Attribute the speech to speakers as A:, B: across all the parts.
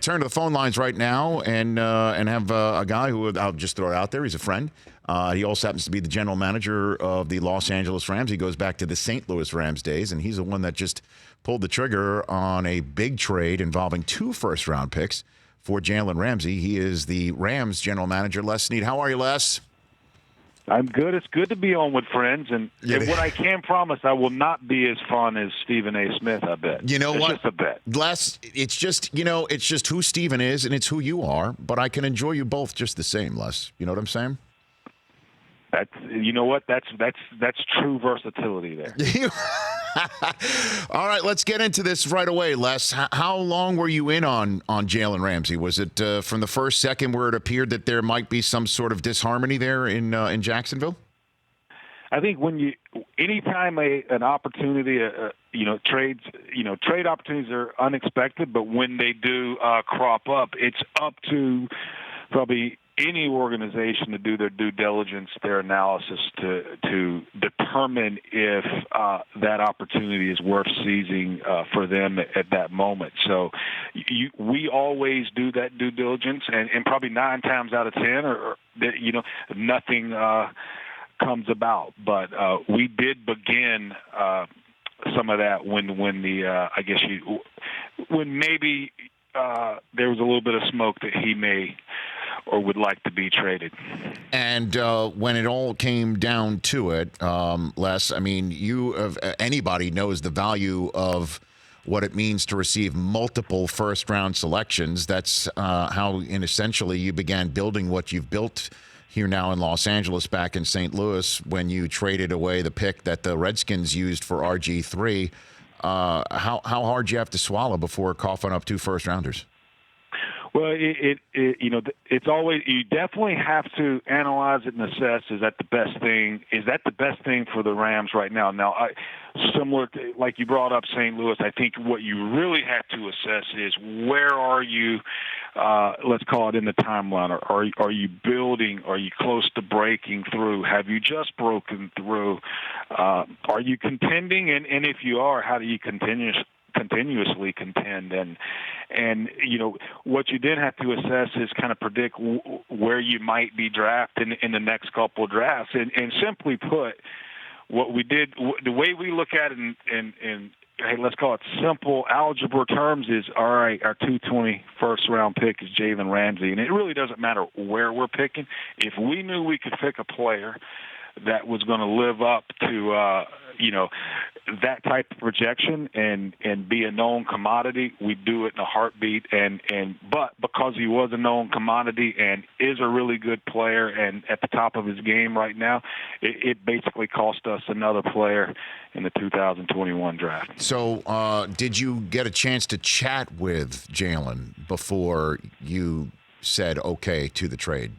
A: right, turn to the phone lines right now and have a guy who I'll just throw it out there. He's a friend. He also happens to be the general manager of the Los Angeles Rams. He goes back to the St. Louis Rams days, and he's the one that just pulled the trigger on a big trade involving 2 first-round picks for Jalen Ramsey. He is the Rams general manager, Les Snead. How are you, Les?
B: I'm good. It's good to be on with friends, and what I can promise, I will not be as fun as Stephen A. Smith, I bet.
A: You know what?
B: It's just a bet.
A: Les, it's just who Stephen is, and it's who you are, but I can enjoy you both just the same, Les. You know what I'm saying?
B: You know what? That's true versatility there.
A: All right, let's get into this right away, Les. How long were you in on Jalen Ramsey? Was it from the first second where it appeared that there might be some sort of disharmony there in Jacksonville?
B: I think anytime an opportunity, trade opportunities are unexpected, but when they do crop up, it's up to probably any organization to do their due diligence, their analysis to determine if that opportunity is worth seizing for them at that moment. So we always do that due diligence, and probably 9 times out of 10, nothing comes about. But we did begin some of that when maybe there was a little bit of smoke that he may or would like to be traded.
A: And when it all came down to it, Les, I mean, anybody knows the value of what it means to receive multiple first-round selections. That's how, essentially, you began building what you've built here now in Los Angeles, back in St. Louis, when you traded away the pick that the Redskins used for RG3. How hard do you have to swallow before coughing up 2 first-rounders?
B: Well, it's always, you definitely have to analyze it and assess, is that the best thing? Is that the best thing for the Rams right now? Now, similar to, like you brought up St. Louis, I think what you really have to assess is, where are you, let's call it, in the timeline? Are you building? Are you close to breaking through? Have you just broken through? Are you contending? And if you are, how do you continuously contend? And what you then have to assess is kind of predict where you might be drafted in the next couple of drafts. And simply put, what we did, the way we look at it in hey, let's call it simple algebra terms, is, all right, our 220 first-round pick is Jalen Ramsey. And it really doesn't matter where we're picking. If we knew we could pick a player that was going to live up to, that type of projection and be a known commodity, we do it in a heartbeat. But because he was a known commodity and is a really good player and at the top of his game right now, it basically cost us another player in the 2021 draft.
A: So did you get a chance to chat with Jalen before you said okay to the trade?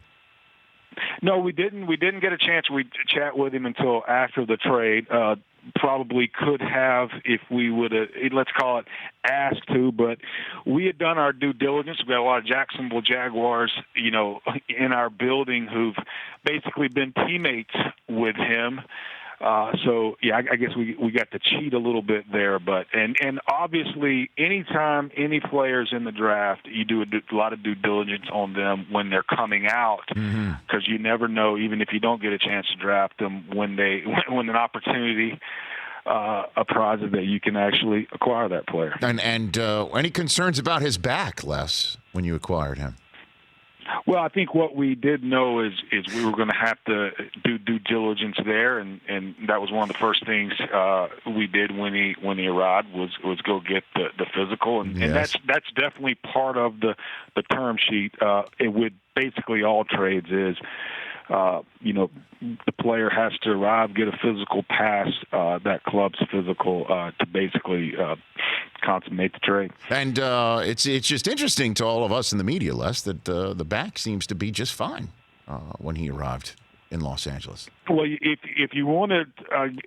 B: No, we didn't. We didn't get a chance to chat with him until after the trade. Probably could have if we would have, let's call it, asked to, but we had done our due diligence. We got a lot of Jacksonville Jaguars, in our building who've basically been teammates with him. So, yeah, I guess we got to cheat a little bit there. But and obviously, anytime any players in the draft, you do a lot of due diligence on them when they're coming out, because you never know, even if you don't get a chance to draft them, when an opportunity apprises that you can actually acquire that player.
A: And any concerns about his back, Les, when you acquired him?
B: Well, I think what we did know is we were going to have to do due diligence there, and that was one of the first things we did when he arrived was go get the physical, and that's definitely part of the term sheet. It would basically all trades is. The player has to arrive, get a physical past that club's physical to basically consummate the trade.
A: And it's just interesting to all of us in the media, Les, that the back seems to be just fine when he arrived in Los Angeles.
B: Well, if you want to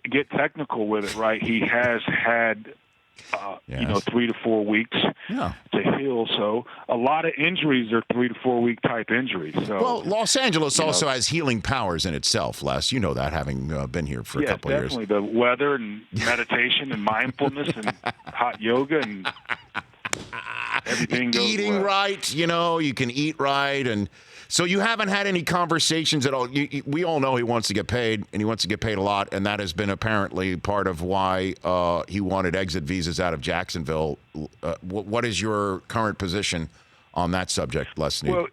B: get technical with it, right, he has had 3 to 4 weeks to heal. So a lot of injuries are 3 to 4 week type injuries. So,
A: well, Los Angeles also has healing powers in itself, Les. You know that, having been here for a couple of years.
B: Definitely. The weather and meditation and mindfulness and hot yoga and everything goes
A: eating
B: well.
A: right, you can eat right. And so you haven't had any conversations at all. We all know he wants to get paid, and he wants to get paid a lot, and that has been apparently part of why he wanted exit visas out of Jacksonville. What is your current position on that subject, Les Snead?
B: Well,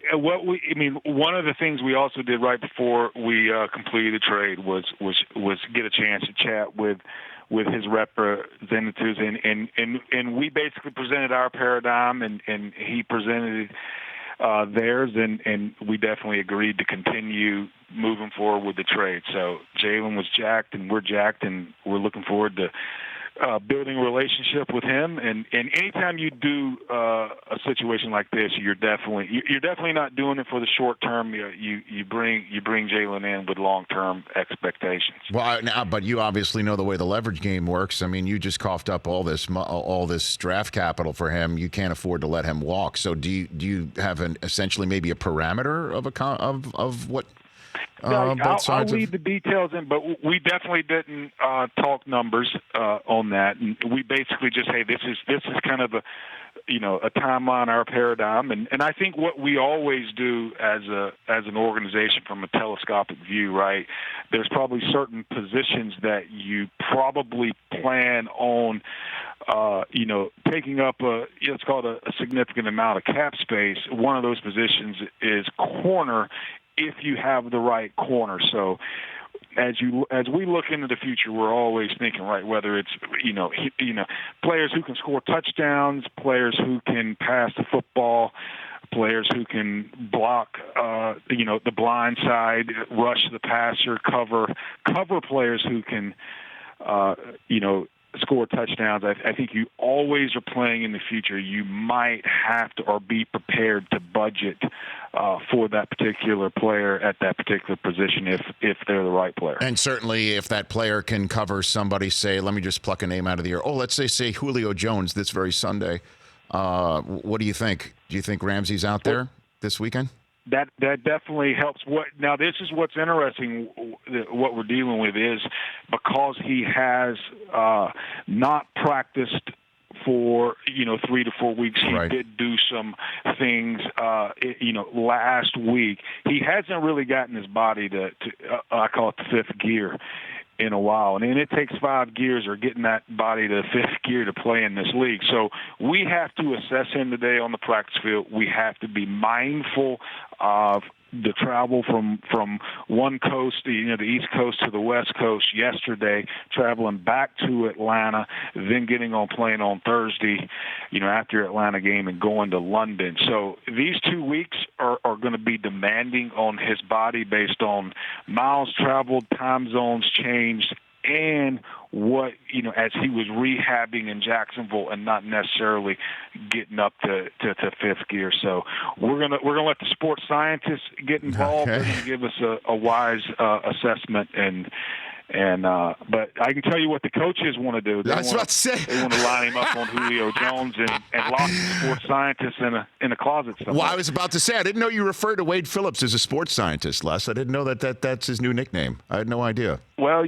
B: one of the things we also did right before we completed the trade was get a chance to chat with his representatives, and we basically presented our paradigm, and he presented theirs, and we definitely agreed to continue moving forward with the trade. So Jalen was jacked, and we're jacked, and we're looking forward to building a relationship with him. And anytime you do a situation like this, you're definitely not doing it for the short term. You bring Jalen in with long term expectations.
A: Well, but you obviously know the way the leverage game works. I mean, you just coughed up all this draft capital for him. You can't afford to let him walk. So do you have essentially maybe a parameter of what?
B: I'll leave the details in, but we definitely didn't talk numbers on that. And we basically just, hey, this is kind of a timeline, our paradigm, and I think what we always do as an organization from a telescopic view, right? There's probably certain positions that you probably plan on, taking up let's call it a significant amount of cap space. One of those positions is corner, if you have the right corner. So as we look into the future, we're always thinking, right, whether it's players who can score touchdowns, players who can pass the football, players who can block the blind side, rush the passer, cover players who can score touchdowns. I think you always are playing in the future. You might have to or be prepared to budget for that particular player at that particular position if they're the right player.
A: And certainly if that player can cover somebody, say, let me just pluck a name out of the air. Oh, let's say Julio Jones this very Sunday. What do you think? Do you think Ramsey's out there this weekend?
B: That definitely helps. Now this is what's interesting. What we're dealing with is because he has not practiced for 3 to 4 weeks. He
A: right.
B: did do some things last week. He hasn't really gotten his body to I call it the fifth gear in a while. And then it takes 5 gears or getting that body to fifth gear to play in this league. So we have to assess him today on the practice field. We have to be mindful of the travel from one coast, the East Coast to the West Coast yesterday, traveling back to Atlanta, then getting on plane on Thursday, after Atlanta game and going to London. So these 2 weeks are going to be demanding on his body based on miles traveled, time zones changed, and what, as he was rehabbing in Jacksonville and not necessarily getting up to fifth gear. So we're gonna let the sports scientists get involved and give us a wise assessment but I can tell you what the coaches want to do. They want to line him up on Julio Jones and lock the sports scientists in a closet somewhere.
A: Well, I was about to say, I didn't know you referred to Wade Phillips as a sports scientist, Les. I didn't know that's his new nickname. I had no idea.
B: Well,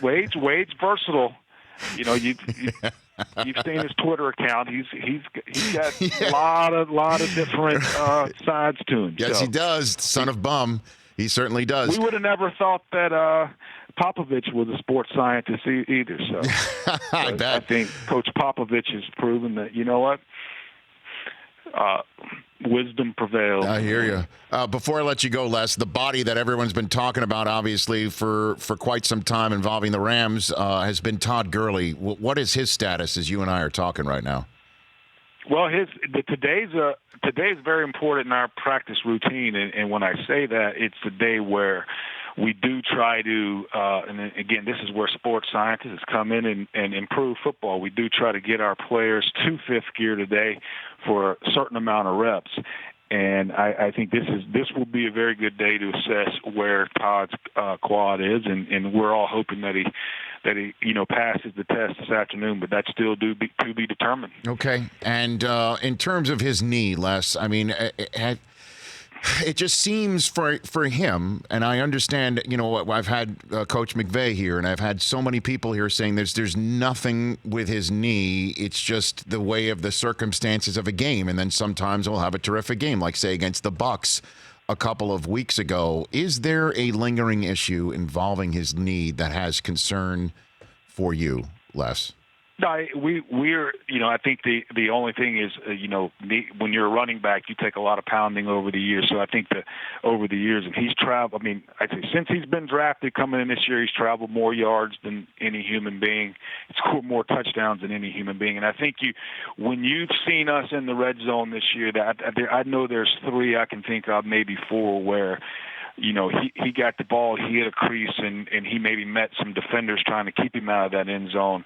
B: Wade's versatile. You've seen his Twitter account. He's got a lot of different sides to him.
A: Yes,
B: so.
A: He does. Son of bum. He certainly does.
B: We would have never thought that Popovich was a sports scientist either. So
A: I bet.
B: I think Coach Popovich has proven that, wisdom prevails.
A: I hear you. Before I let you go, Les, the body that everyone's been talking about, obviously, for quite some time involving the Rams has been Todd Gurley. What is his status as you and I are talking right now?
B: Well, today's very important in our practice routine, and when I say that, it's the day where we do try to, and again, this is where sports scientists come in and improve football. We do try to get our players to fifth gear today for a certain amount of reps. And I think this will be a very good day to assess where Todd's quad is, and we're all hoping that he passes the test this afternoon, but that's still to be determined.
A: Okay. And in terms of his knee, Les, I mean, It just seems for him, and I understand. I've had Coach McVay here, and I've had so many people here saying there's nothing with his knee. It's just the way of the circumstances of a game, and then sometimes we'll have a terrific game, like say against the Bucks a couple of weeks ago. Is there a lingering issue involving his knee that has concern for you, Les?
B: No, we're I think the only thing is when you're a running back, you take a lot of pounding over the years. So I think that over the years, and he's traveled. I mean, I'd say since he's been drafted coming in this year, he's traveled more yards than any human being. He's scored more touchdowns than any human being. And I think when you've seen us in the red zone this year, that I know there's 3 I can think of, maybe 4 where. He got the ball, he hit a crease, and he maybe met some defenders trying to keep him out of that end zone.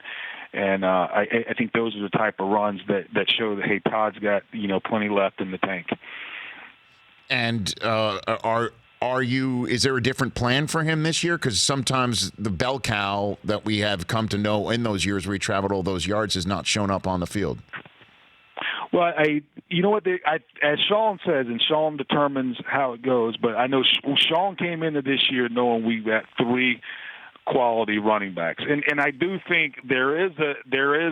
B: And I think those are the type of runs that show that, hey, Todd's got, plenty left in the tank.
A: And is there a different plan for him this year? Because sometimes the bell cow that we have come to know in those years where he traveled all those yards has not shown up on the field.
B: Well, as Sean says, and Sean determines how it goes, but I know Sean came into this year knowing we got 3 quality running backs, and I do think there is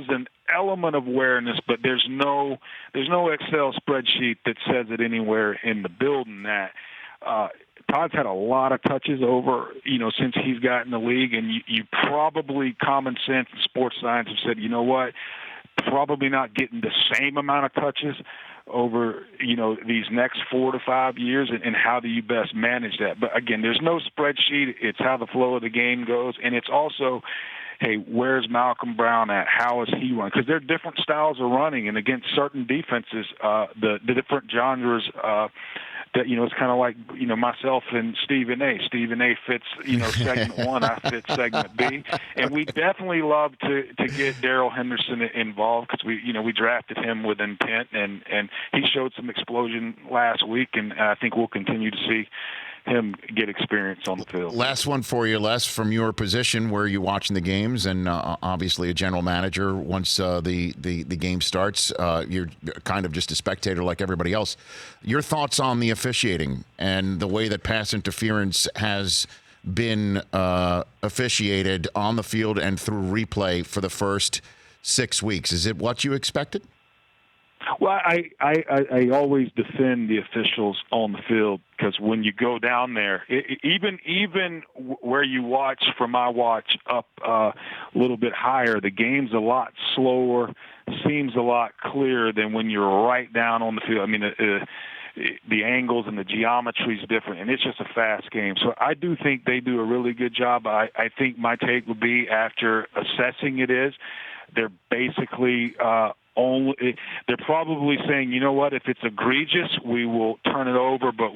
B: an element of awareness, but there's no Excel spreadsheet that says it anywhere in the building that Todd's had a lot of touches over since he's got in the league, and you probably common sense and sports science have said, you know what, probably not getting the same amount of touches over these next 4 to 5 years, and how do you best manage that? But again, there's no spreadsheet. It's how the flow of the game goes, and it's also, hey, where's Malcolm Brown at? How is he running? Because there are different styles of running, and against certain defenses, the different genres. That it's kind of like myself and Stephen A. Stephen A. fits segment 1, I fit segment B, and we definitely love to get Darrell Henderson involved because we drafted him with intent, and he showed some explosion last week, and I think we'll continue to see him get experience on the field.
A: Last one for you, Les, from your position where you're watching the games and obviously a general manager. Once the game starts, you're kind of just a spectator like everybody else. Your thoughts on the officiating and the way that pass interference has been officiated on the field and through replay for the first 6 weeks. Is it what you expected?
B: Well, I always defend the officials on the field because when you go down there, even where you watch, from my watch up a little bit higher, the game's a lot slower, seems a lot clearer than when you're right down on the field. I mean, the angles and the geometry is different, and it's just a fast game. So I do think they do a really good job. I think my take would be, after assessing it, is they're basically they're probably saying, you know what, if it's egregious, we will turn it over, but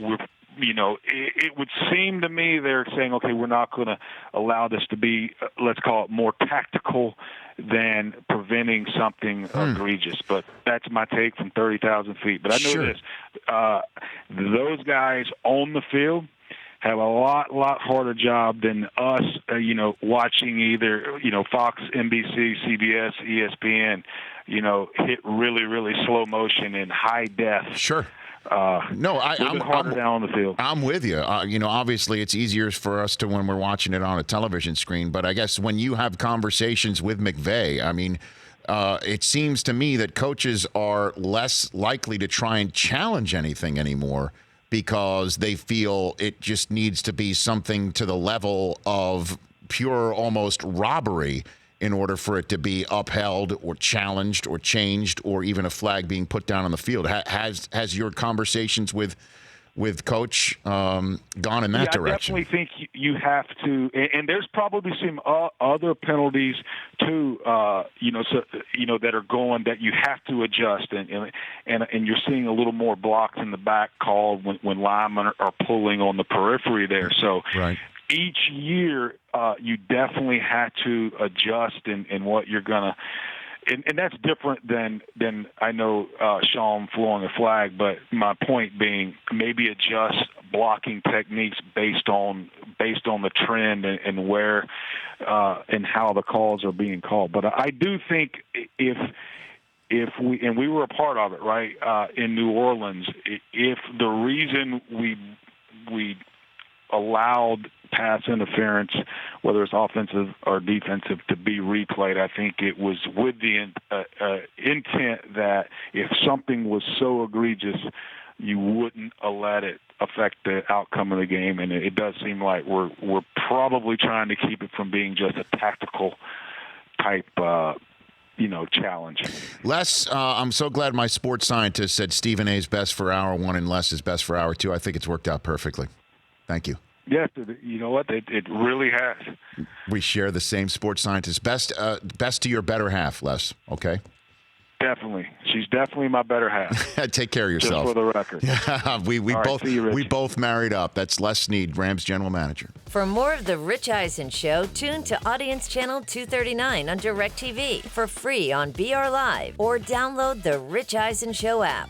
B: it would seem to me they're saying, okay, we're not going to allow this to be, let's call it, more tactical than preventing something egregious. But that's my take from 30,000 feet. But I know this, those guys on the field have a lot harder job than us, watching either, Fox, NBC, CBS, ESPN, hit really, really slow motion in high def.
A: Sure. I'm
B: down on the field.
A: I'm with you. Obviously it's easier for us when we're watching it on a television screen, but I guess when you have conversations with McVay, I mean, it seems to me that coaches are less likely to try and challenge anything anymore because they feel it just needs to be something to the level of pure almost robbery in order for it to be upheld or challenged or changed or even a flag being put down on the field. Has your conversations with Coach gone in that direction?
B: I definitely think you have to, and there's probably some other penalties too, that are going that you have to adjust, and you're seeing a little more blocks in the back called when linemen are pulling on the periphery there. So
A: right.
B: Each year, you definitely have to adjust in what you're gonna. And that's different than I know Sean flowing a flag, but my point being, maybe adjust blocking techniques based on the trend and where and how the calls are being called. But I do think if and we were a part of it, right, in New Orleans, if the reason we allowed pass interference, whether it's offensive or defensive, to be replayed, I think it was with the intent that if something was so egregious, you wouldn't let it affect the outcome of the game. And it does seem like we're probably trying to keep it from being just a tactical type challenge.
A: Les, I'm so glad my sports scientist said Stephen A is best for hour one and Les is best for hour two. I think it's worked out perfectly. Thank you.
B: Yes, you know what? It really has.
A: We share the same sports scientist. Best to your better half, Les. Okay.
B: Definitely, she's definitely my better half.
A: Take care of yourself.
B: Just for the record.
A: Yeah, we both married up. That's Les Snead, Rams general manager.
C: For more of the Rich Eisen Show, tune to Audience Channel 239 on DirecTV for free on BR Live or download the Rich Eisen Show app.